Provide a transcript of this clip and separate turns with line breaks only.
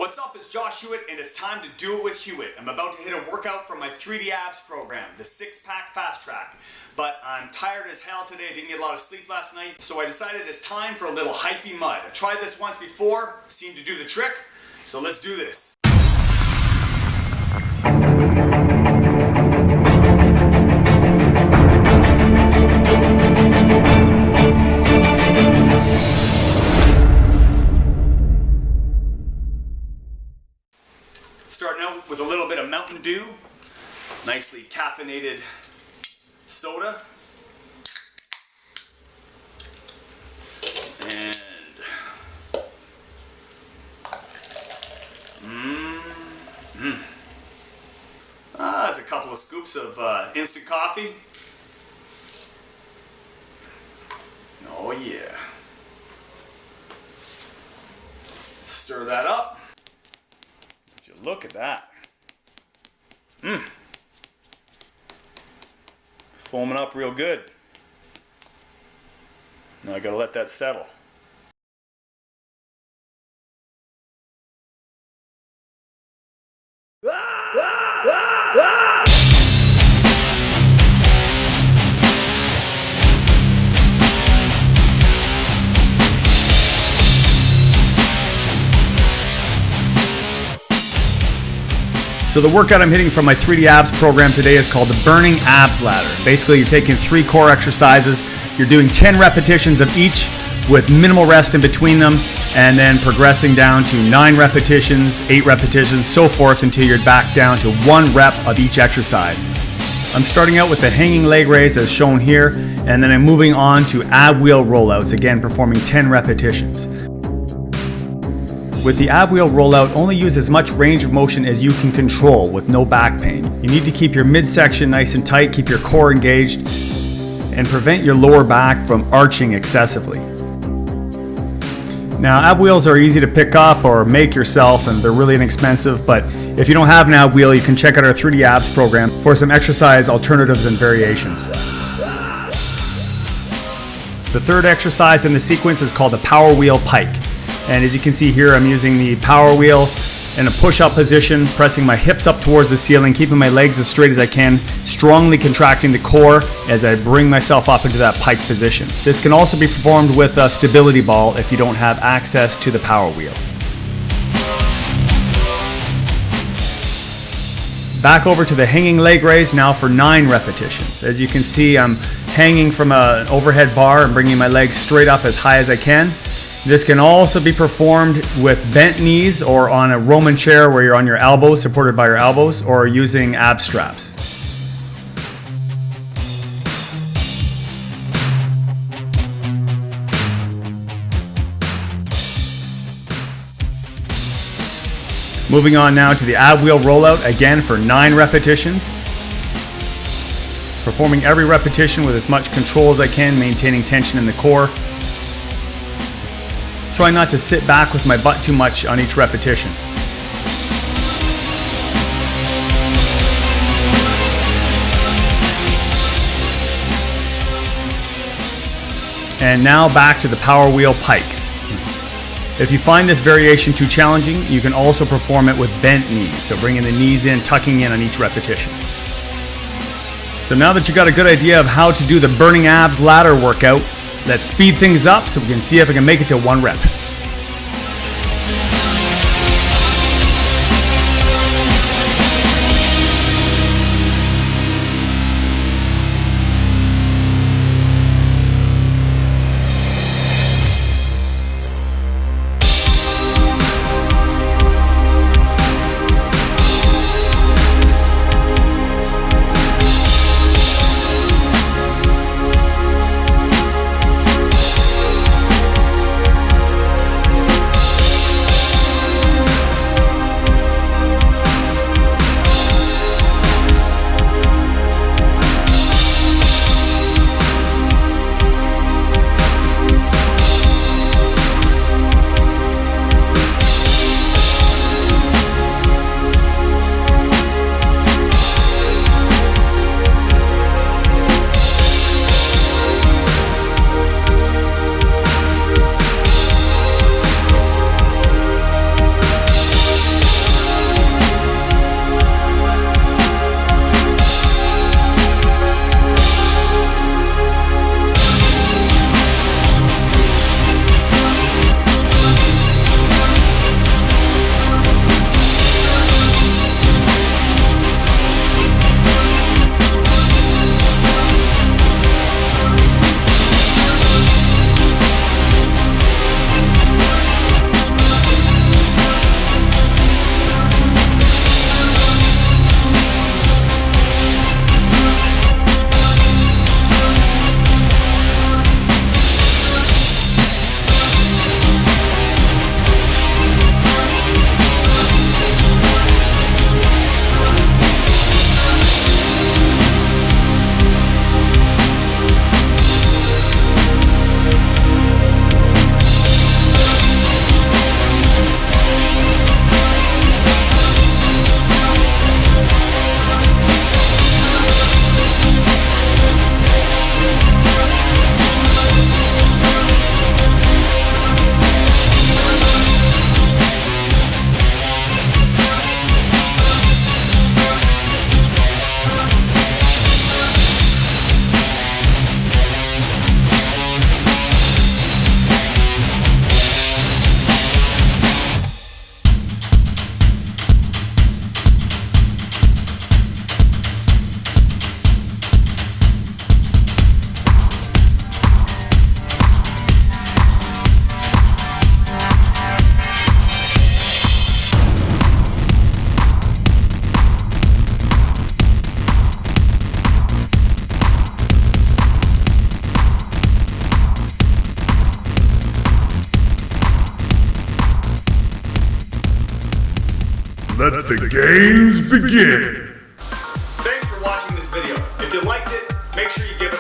What's up, it's Josh Hewitt, and it's time to do it with Hewitt. I'm about to hit a workout from my 3D abs program, the 6-pack fast track. But I'm tired as hell today, I didn't get a lot of sleep last night, so I decided it's time for a little Hyphy mud. I tried this once before, seemed to do the trick, so let's do this. Starting out with a little bit of Mountain Dew, nicely caffeinated soda, and there's a couple of scoops of instant coffee. Oh yeah. Stir that up. Look at that. Foaming up real good. Now I gotta let that settle. So the workout I'm hitting from my 3D abs program today is called the Burning Abs Ladder. Basically, you're taking 3 core exercises, you're doing 10 repetitions of each with minimal rest in between them, and then progressing down to 9 repetitions, 8 repetitions, so forth until you're back down to 1 rep of each exercise. I'm starting out with the hanging leg raise as shown here, and then I'm moving on to ab wheel rollouts, again performing 10 repetitions. With the ab wheel rollout, only use as much range of motion as you can control with no back pain. You need to keep your midsection nice and tight, keep your core engaged, and prevent your lower back from arching excessively. Now, ab wheels are easy to pick up or make yourself, and they're really inexpensive, but if you don't have an ab wheel, you can check out our 3D abs program for some exercise alternatives and variations. The third exercise in the sequence is called the power wheel pike. And as you can see here, I'm using the power wheel in a push-up position, pressing my hips up towards the ceiling, keeping my legs as straight as I can, strongly contracting the core as I bring myself up into that pike position. This can also be performed with a stability ball if you don't have access to the power wheel. Back over to the hanging leg raise now for 9 repetitions. As you can see, I'm hanging from an overhead bar and bringing my legs straight up as high as I can. This can also be performed with bent knees or on a Roman chair where you're on your elbows, supported by your elbows, or using ab straps. Moving on now to the ab wheel rollout, again for 9 repetitions. Performing every repetition with as much control as I can, maintaining tension in the core. Try not to sit back with my butt too much on each repetition. And now back to the power wheel pikes. If you find this variation too challenging, you can also perform it with bent knees. So bringing the knees in, tucking in on each repetition. So now that you got a good idea of how to do the burning abs ladder workout, let's speed things up so we can see if I can make it to 1 rep.
Let the games begin.
Thanks for watching this video. If you liked it, make sure you give